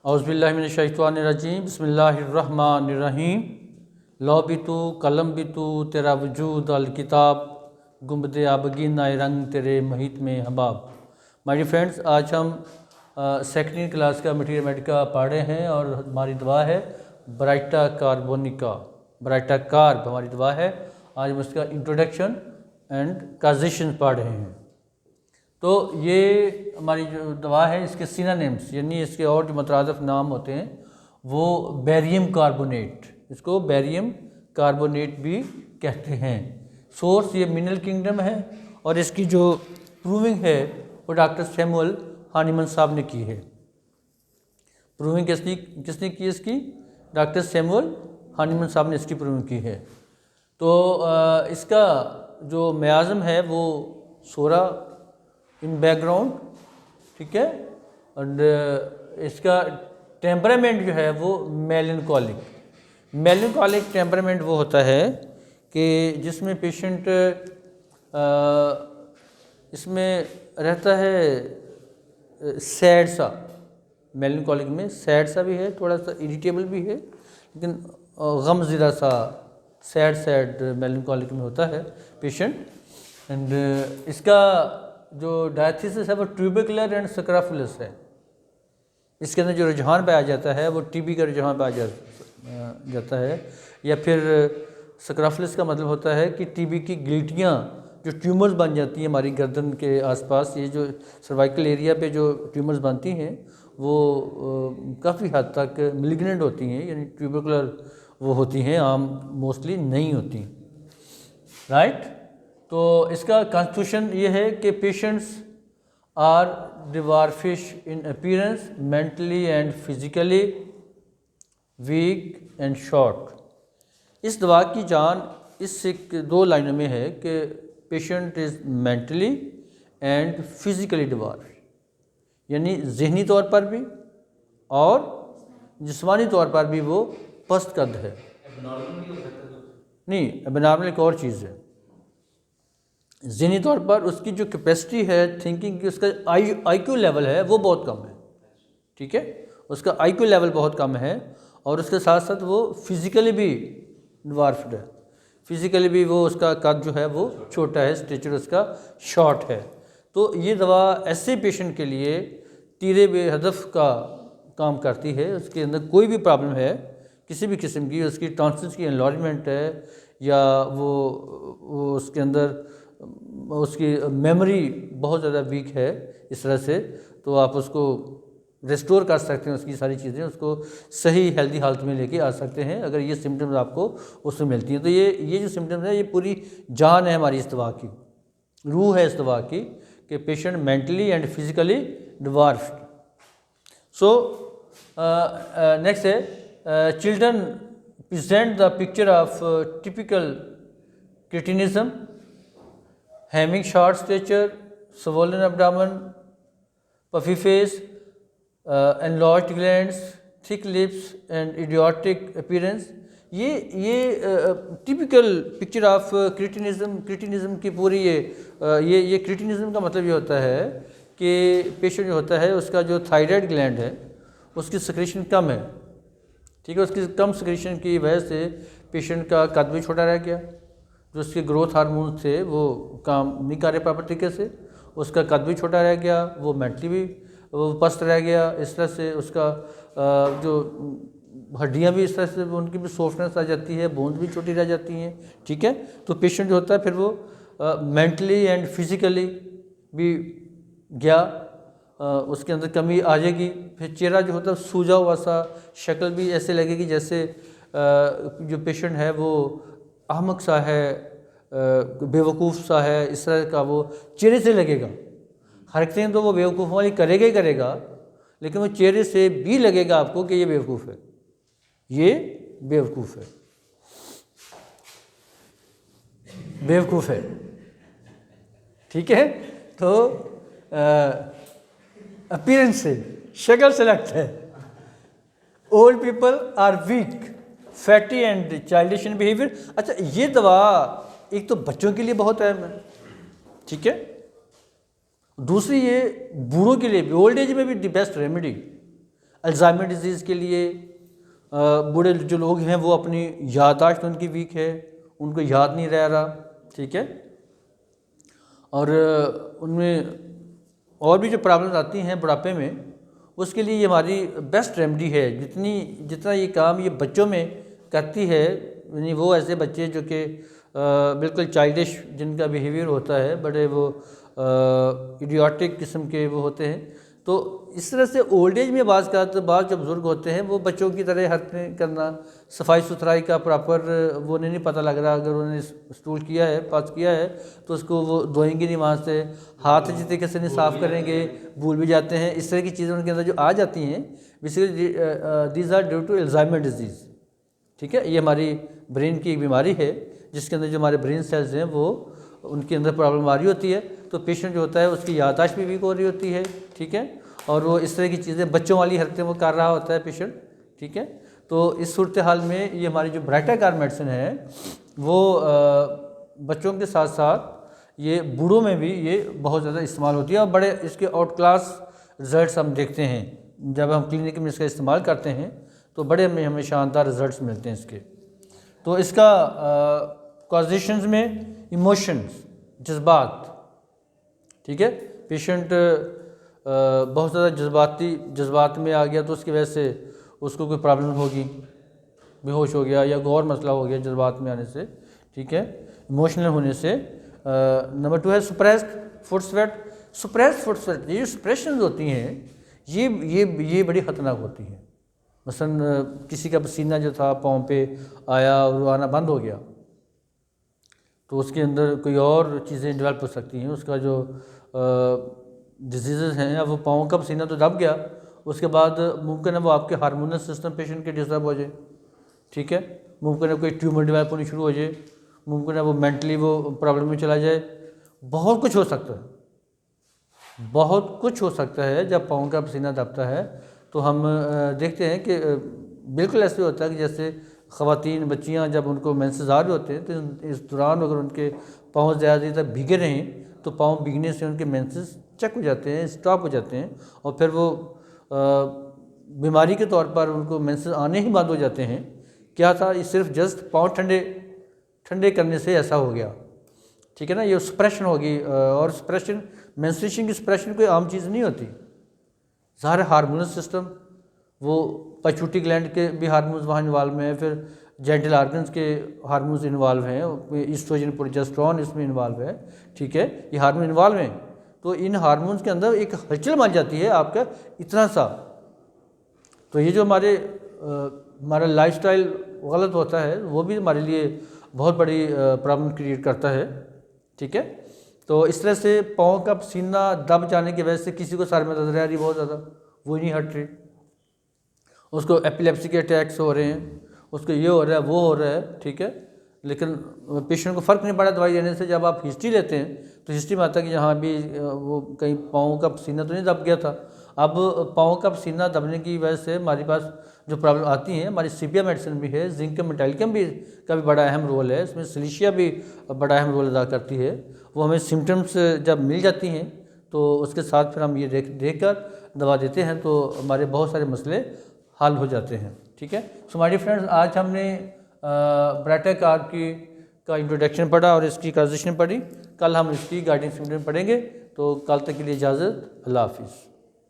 औज़ुबिल्लाहिमिनश्शैतानिर्रजीम बिस्मिल्लाहिर्रहमानिर्रहीम लौबितु कलम बितु तेरा वजूद अल किताब गुंबदे आबगी नाए रंग तेरे महित में हबाब। माय डियर फ्रेंड्स, आज हम सेकेंड क्लास का मटीरियल मेडिका पढ़ रहे हैं और हमारी दवा है ब्राइटा कार्बोनिका। ब्राइटा कार्ब हमारी दवा है। आज हम उसका इंट्रोडक्शन एंड काजेशन पढ़ रहे हैं। तो ये हमारी जो दवा है इसके सिनोनिम्स यानी इसके और जो मुतरादिफ नाम होते हैं वो बेरियम कार्बोनेट, इसको बेरियम कार्बोनेट भी कहते हैं। सोर्स ये मिनरल किंगडम है और इसकी जो प्रूविंग है वो डॉक्टर सैमुअल हानीमन साहब ने की है। प्रूविंग किसने की इसकी? डॉक्टर सैमुअल हानीमन साहब ने इसकी प्रूविंग की है। तो इसका जो मियाज़म है वो सोरा इन बैकग्राउंड, ठीक है। और इसका टेम्परामेंट जो है वो मेलनकॉलिक टेम्परामेंट वो होता है कि जिसमें पेशेंट इसमें रहता है सैड सा। मेलनकॉलिक में सैड सा भी है, थोड़ा सा इरिटेबल भी है, लेकिन गमज़दा सा सैड मेलनकॉलिक में होता है पेशेंट। एंड इसका जो डायथिसिस है वो ट्यूबिकुलर एंड स्क्रैफुलस है। इसके अंदर जो रुझान पाया जाता है वो टीबी का रुझान पाया जाता है, या फिर स्क्रैफुलस का मतलब होता है कि टीबी की गिल्टियाँ जो ट्यूमर्स बन जाती हैं हमारी गर्दन के आसपास, ये जो सर्वाइकल एरिया पे जो ट्यूमर्स बनती हैं वो काफ़ी हद तक मिलिग्नेंट होती हैं, यानी ट्यूबिकुलर वो होती हैं, आम मोस्टली नहीं होती, राइट। तो इसका कॉन्स्टिट्यूशन ये है कि patients are dwarfish in appearance, mentally and physically weak and short. इस दवा की जान इस दो लाइनों में है कि patient is mentally and physically dwarf, यानी जहनी तौर पर भी और जिस्मानी तौर पर भी वो पस्त कद है। नहीं, एबनॉर्मल एक और चीज़ है। ज़हनी तौर पर उसकी जो कैपेसिटी है थिंकिंग की, उसका आईक्यू लेवल है वो बहुत कम है, ठीक है। उसका आईक्यू लेवल बहुत कम है और उसके साथ साथ वो फिज़िकली भी डिवार्फ्ड है। फिज़िकली भी वो उसका कद जो है वो छोटा है, स्टेचर उसका शॉर्ट है। तो ये दवा ऐसे पेशेंट के लिए तीरे बेहदफ का काम करती है। उसके अंदर कोई भी प्रॉब्लम है किसी भी किस्म की, उसकी टॉन्सिल्स की एनलार्जमेंट है या वो उसके अंदर उसकी मेमोरी बहुत ज़्यादा वीक है, इस तरह से, तो आप उसको रिस्टोर कर सकते हैं, उसकी सारी चीज़ें उसको सही हेल्दी हालत में लेके आ सकते हैं अगर ये सिम्टम्स आपको उसमें मिलती हैं। तो ये जो सिम्टम्स है ये पूरी जान है हमारी इस दवा की, रूह है इस दवा की कि patient mentally and physically dwarfed. So next है children present the picture of typical cretinism, having short stature, swollen abdomen, puffy face, enlarged glands, thick lips and idiotic appearance। ये टिपिकल पिक्चर ऑफ क्रिटिनिज्म की पूरी ये cretinism का मतलब ये होता है कि पेशेंट जो होता है उसका जो थायराइड ग्लैंड है उसकी सिक्रीशन कम है, ठीक है। उसकी कम सिक्रीशन की वजह से पेशेंट का कद भी छोटा रह गया, जो उसके ग्रोथ हार्मोन थे वो काम नहीं कर रहे प्रॉपर तरीके से, उसका कद भी छोटा रह गया, वो मेंटली भी वो पस्त रह गया। इस तरह से उसका जो हड्डियां भी इस तरह से उनकी भी सॉफ्टनेस आ जाती है, बोन्स भी छोटी रह जाती हैं, ठीक है। तो पेशेंट जो होता है फिर वो मेंटली एंड फिजिकली भी गया, उसके अंदर कमी आ जाएगी। फिर चेहरा जो होता है सूजा हुआ सा, शक्ल भी ऐसे लगेगी जैसे जो पेशेंट है वो अहमक सा है, बेवकूफ़ सा है, इस तरह का वो चेहरे से लगेगा। हरकतें तो वो बेवकूफ़ वाली करेगा ही करेगा, लेकिन वो चेहरे से भी लगेगा आपको कि ये बेवकूफ़ है, ये बेवकूफ़ है, बेवकूफ़ है, ठीक है। तो अपीयरेंस से, शक्ल से लगता है। Old people are weak, fatty and childish in behaviour. अच्छा, ये दवा एक तो बच्चों के लिए बहुत अहम है, ठीक है। दूसरी ये बूढ़ों के लिए भी, ओल्ड एज में भी the best remedy. Alzheimer disease के लिए बूढ़े जो लोग हैं वो अपनी याददाश्त उनकी वीक है, उनको याद नहीं रह रहा, ठीक है। और उनमें और भी जो प्रॉब्लम्स आती हैं बुढ़ापे में, उसके लिए ये हमारी बेस्ट रेमेडी है। जितना ये काम ये बच्चों में करती है, यानी वो ऐसे बच्चे जो कि बिल्कुल चाइल्डिश जिनका बिहेवियर होता है, बड़े वो इडियोटिक किस्म के वो होते हैं, तो इस तरह से ओल्ड एज में बाद जो बुज़ुर्ग होते हैं वो बच्चों की तरह हरकतें करना, सफाई सुथराई का प्रॉपर वो नहीं पता लग रहा। अगर उन्होंने स्टूल किया है, पास किया है, तो उसको वो धोएंगे नहीं, वहाँ से हाथ जिस तरीके से नहीं साफ़ करेंगे, भूल भी जाते हैं। इस तरह की चीज़ें उनके अंदर जो आ जाती हैं, basically these are due to Alzheimer disease, ठीक है। ये हमारी ब्रेन की एक बीमारी है जिसके अंदर जो हमारे ब्रेन सेल्स हैं वो उनके अंदर प्रॉब्लम आ रही होती है, तो पेशेंट जो होता है उसकी याददाश्त भी वीक हो रही होती है, ठीक है। और वो इस तरह की चीज़ें बच्चों वाली हरकतें वो कर रहा होता है पेशेंट, ठीक है। तो इस सूरत हाल में ये हमारी जो ब्राइटाकार मेडिसिन है वो बच्चों के साथ साथ ये बूढ़ों में भी ये बहुत ज़्यादा इस्तेमाल होती है, और बड़े इसके आउट क्लास रिज़ल्ट हम देखते हैं। जब हम क्लिनिक में इसका इस्तेमाल करते हैं तो बड़े हमें शानदार रिज़ल्ट मिलते हैं इसके। तो इसका कॉजेशंस में इमोशंस, जज्बात, ठीक है। पेशेंट बहुत ज़्यादा जज्बात में आ गया तो उसकी वजह से उसको कोई प्रॉब्लम होगी, बेहोश हो गया या गौर मसला हो गया जज्बात में आने से, ठीक है, इमोशनल होने से। नंबर 2 है सुप्रेस्ड फुट स्वेट। सुप्रेस्ड फुट स्वेट, ये जो सुप्रेशंस होती हैं ये बड़ी ख़तरनाक होती हैं। मसलन किसी का पसीना जो था पाँव पे आया और वो आना बंद हो गया, तो उसके अंदर कोई और चीज़ें डेवलप हो सकती हैं। उसका जो डिजीज़ हैं, या वो पाँव का पसीना तो दब गया, उसके बाद मुमकिन है वो आपके हार्मोनल सिस्टम पेशेंट के डिस्टर्ब हो जाए, ठीक है। मुमकिन है कोई ट्यूमर डेवलप होनी शुरू हो जाए, मुमकिन है वो मेंटली वो प्रॉब्लम में चला जाए। बहुत कुछ हो सकता है, बहुत कुछ हो सकता है जब पाँव का पसीना दबता है। तो हम देखते हैं कि बिल्कुल ऐसे होता है कि जैसे ख़वातीन बच्चियाँ जब उनको मेंसेस आ रहे होते हैं तो इस दौरान अगर उनके पाँव ज़्यादा तक भीगे रहें तो पाँव भीगने से उनके मेंसेस चेक हो जाते हैं, स्टॉप हो जाते हैं, और फिर वो बीमारी के तौर पर उनको मेंसेस आने ही बंद हो जाते हैं। क्या था, ये सिर्फ जस्ट पाँव ठंडे करने से ऐसा हो गया, ठीक है ना। ये सप्रेशन होगी, और सप्रेशन, मेंस्ट्रुएशन की सप्रेशन कोई आम चीज़ नहीं होती। सारे हार्मोनल सिस्टम, वो पिट्यूटरी ग्लैंड के भी हार्मोन्स वहाँ इन्वॉल्व हैं, फिर जेंटल ऑर्गन्स के हार्मोन्स इन्वॉल्व हैं, ईस्ट्रोजन प्रोजेस्टेरोन इसमें इन्वॉल्व है, ठीक है, ये हार्मोन इन्वॉल्व हैं। तो इन हार्मोन्स के अंदर एक हलचल बन जाती है आपका इतना सा, तो ये जो हमारा लाइफस्टाइल गलत होता है वो भी हमारे लिए बहुत बड़ी प्रॉब्लम क्रिएट करता है, ठीक है। तो इस तरह से पाँव का पसीना दब जाने की वजह से किसी को सर में दर्द रह रही बहुत ज़्यादा, वो नहीं हट रही, उसको एपिलेप्सी के अटैक्स हो रहे हैं, उसको ये हो रहा है, वो हो रहा है, ठीक है। लेकिन पेशेंट को फ़र्क नहीं पड़ा दवाई देने से। जब आप हिस्ट्री लेते हैं तो हिस्ट्री में आता है कि यहाँ भी वो कहीं पाँव का पसीना तो नहीं दब गया था। अब पाँव का पसीना दबने की वजह से हमारे पास जो प्रॉब्लम आती हैं, हमारी सीपिया मेडिसिन भी है, जिंक मेटालिकम भी का भी बड़ा अहम रोल है इसमें, सिलिशिया भी बड़ा अहम रोल अदा करती है। वो हमें सिम्टम्स जब मिल जाती हैं तो उसके साथ फिर हम ये देख कर दवा देते हैं, तो हमारे बहुत सारे मसले हल हो जाते हैं, ठीक है। सो माय डियर फ्रेंड्स, आज हमने ब्राइटाकार का इंट्रोडक्शन पढ़ा और इसकी कॉजेशन पढ़ी। कल हम इसकी गाइडिंग सिम्टम पढ़ेंगे। तो कल तक के लिए इजाज़त, अल्लाह हाफिज़।